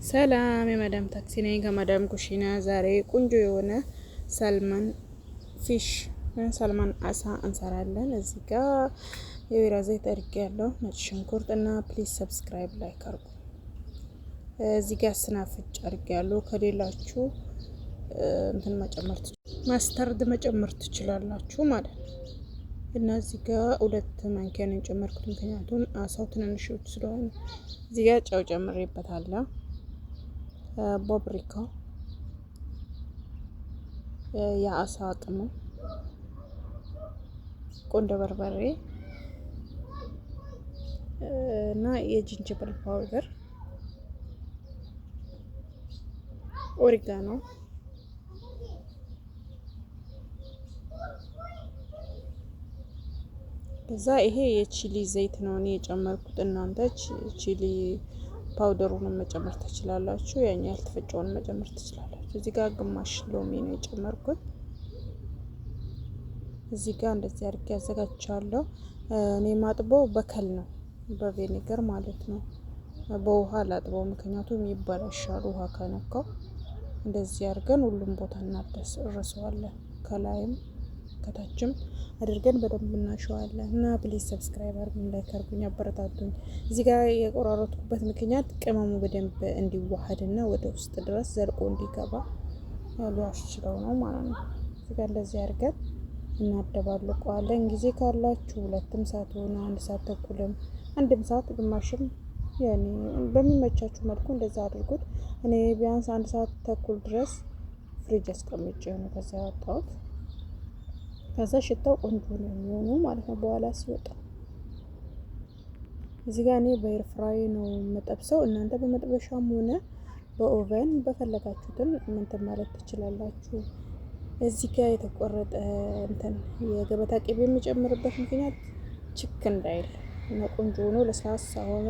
ሰላም የመዳም ታክሲ ነኝ ከመዳም ኩሽና። ዛሬ ቆንጆ የሆነ ሳልመን ፊሽ ሳልመን አሳ እንሰራለን። እዚህ ጋር የወይራ ዘይት አድርጌያለሁ፣ ነጭ ሽንኩርት እና ፕሊዝ ሰብስክራይብ ላይክ አድርጉ። እዚህ ጋር ስናፍጭ አድርጌያለሁ። ከሌላችሁ እንትን ማስተርድ መጨመር ትችላላችሁ ማለት ነው። እና እዚህ ጋር 2 ማንኪያ ነው የጨመርኩት፣ ምክንያቱም አሳው ትንንሾች ስለሆነ። እዚህ ጋር ጨው ጨምሬበታለሁ። ቦብሪካ የአሳ ቅመም፣ ቆንጆ በርበሬ እና የጅንጅብል ፓውደር፣ ኦሪጋኖ፣ ከዛ ይሄ የቺሊ ዘይት ነው እኔ የጨመርኩት። እናንተ ቺሊ ፓውደሩን መጨመር ትችላላችሁ፣ ያኛ ያልተፈጨውን መጨመር ትችላላችሁ። እዚህ ጋር ግማሽ ሎሚ ነው የጨመርኩት። እዚህ ጋር እንደዚህ አድርጌ ያዘጋጃለሁ። እኔ ማጥበው በከል ነው፣ በቬኒገር ማለት ነው። በውሃ ላጥበው፣ ምክንያቱም ይበላሻል ውሃ ከነካው። እንደዚህ አድርገን ሁሉም ቦታ እናደርሰዋለን፣ ከላይም ከታችም አድርገን በደንብ እናሸዋለን። እና ፕሊዝ ሰብስክራይብ አድርጉኝ፣ ላይክ አድርጉኝ፣ አበረታቱኝ። እዚህ ጋር የቆራረጥኩበት ምክንያት ቅመሙ በደንብ እንዲዋሃድና ወደ ውስጥ ድረስ ዘልቆ እንዲገባ ሊያስችለው ነው ማለት ነው። እዚህ ጋር እንደዚህ አድርገን እናደባልቀዋለን። ጊዜ ካላችሁ 2 ሰዓት ሆነ 1 ሰዓት ተኩልም 1 ሰዓት ግማሽም ያኔ በሚመቻችሁ መልኩ እንደዛ አድርጉት። እኔ ቢያንስ 1 ሰዓት ተኩል ድረስ ፍሪጅ አስቀምጬ ነው ከዛ ያወጣሁት። ከዛ ሽታው ቆንጆ ነው የሚሆነው ማለት ነው በኋላ ሲወጣ። እዚህ ጋር እኔ በኤር ፍራይ ነው የምጠብሰው። እናንተ በመጥበሻም ሆነ በኦቨን በፈለጋችሁትን እንትን ማለት ትችላላችሁ። እዚህ ጋር የተቆረጠ እንትን የገበታ ቅቤ የሚጨምርበት ምክንያት ችክ እንዳይል እና ቆንጆ ሆኖ ለስላሳ ሆኖ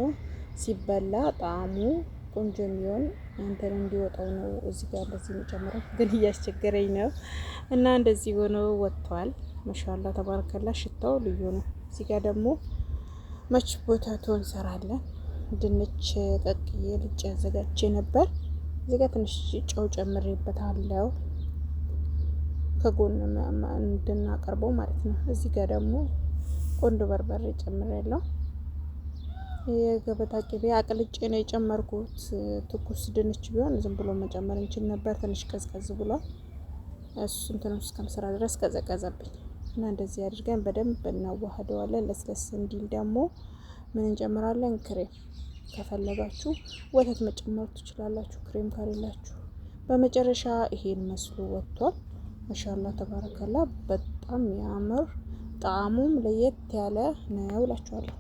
ሲበላ ጣዕሙ ቆንጆ የሚሆን እንትን እንዲወጣው ነው። እዚህ ጋር እንደዚህ የሚጨምረው ግን እያስቸገረኝ ነው። እና እንደዚህ ሆኖ ወጥቷል። ማሻአላ ተባረከላ፣ ሽታው ልዩ ነው። እዚህ ጋር ደግሞ መች ፖታቶ እንሰራለን። ድንች ቀቅዬ ልጭ ያዘጋጀ ነበር። እዚህ ጋር ትንሽ ጨው ጨምሬበታለሁ ከጎን እንድናቀርበው ማለት ነው። እዚህ ጋር ደግሞ ቆንጆ በርበሬ ጨምሬያለሁ። የገበታ ቅቤ አቅልጬ ነው የጨመርኩት። ትኩስ ድንች ቢሆን ዝም ብሎ መጨመር እንችል ነበር። ትንሽ ቀዝቀዝ ብሏል። እሱ እንትን እስከምሰራ ድረስ ቀዘቀዘብኝ እና እንደዚህ አድርገን በደንብ እናዋህደዋለን። ለስለስ እንዲል ደግሞ ምን እንጨምራለን? ክሬም ከፈለጋችሁ ወተት መጨመር ትችላላችሁ፣ ክሬም ካሌላችሁ። በመጨረሻ ይሄን መስሎ ወጥቷል። ማሻአላ ተባረከላ፣ በጣም ያምር፣ ጣዕሙም ለየት ያለ ነው እላችኋለሁ።